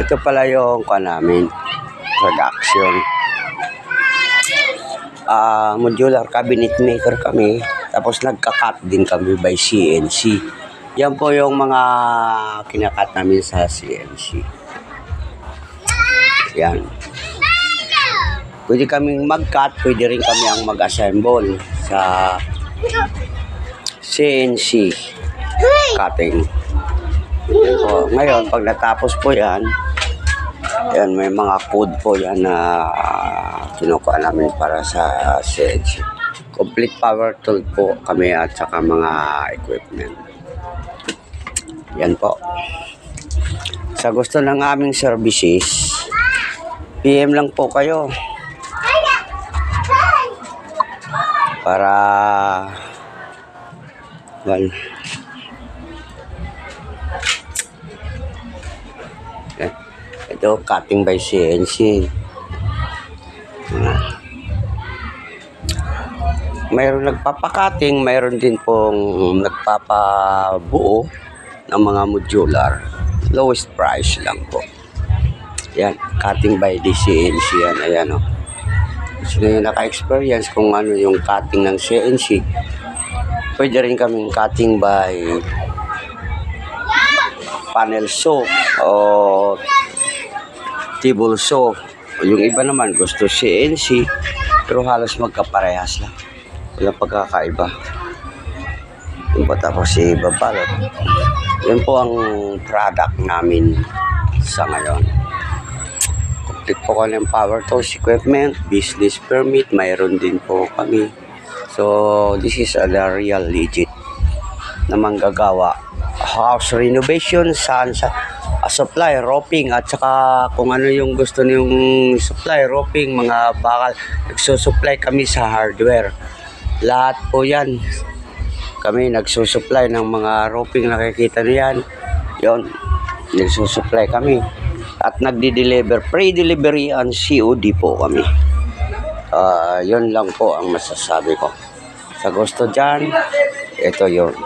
Ito pala yung namin, production. Modular cabinet maker kami. Tapos nagka-cut din kami by CNC. Yan po yung mga kinakat namin sa CNC. Yan. Pwede kaming mag-cut, pwede rin kami ang mag-assemble sa CNC cutting. Yan po. Ngayon, pag natapos po yan, may mga code po yan na kinukuha namin para sa CNC. Complete power tool po kami at saka mga equipment. Yan po. Sa gusto ng aming services, PM lang po kayo. Para ito cutting by CNC. Mayroon nagpapakating, mayroon din pong nagpapabuo ng mga modular. Lowest price lang po. Yan, cutting by the CNC yan. Ayan o. Sino yung naka-experience kung ano yung cutting ng CNC, pwede rin kaming cutting by panel saw o table saw. Yung iba naman gusto CNC, pero halos magkaparehas lang. Walang pagkakaiba. Yung po tapos ibabalot. Yan po ang product namin sa ngayon. Complete po kami ng power tools equipment, business permit, mayroon din po kami. So, this is a real legit na manggagawa. House renovation, saan sa supply, roofing, at saka kung ano yung gusto niyong supply, roofing, mga bakal, nagsusupply kami sa hardware. Lahat po yan. Kami nagsusupply ng mga roofing, nakikita niyan. Yon, nagsusupply kami. At nagdi-deliver, pre-delivery and COD po kami. Yun lang po ang masasabi ko. Sa gusto dyan, ito yun.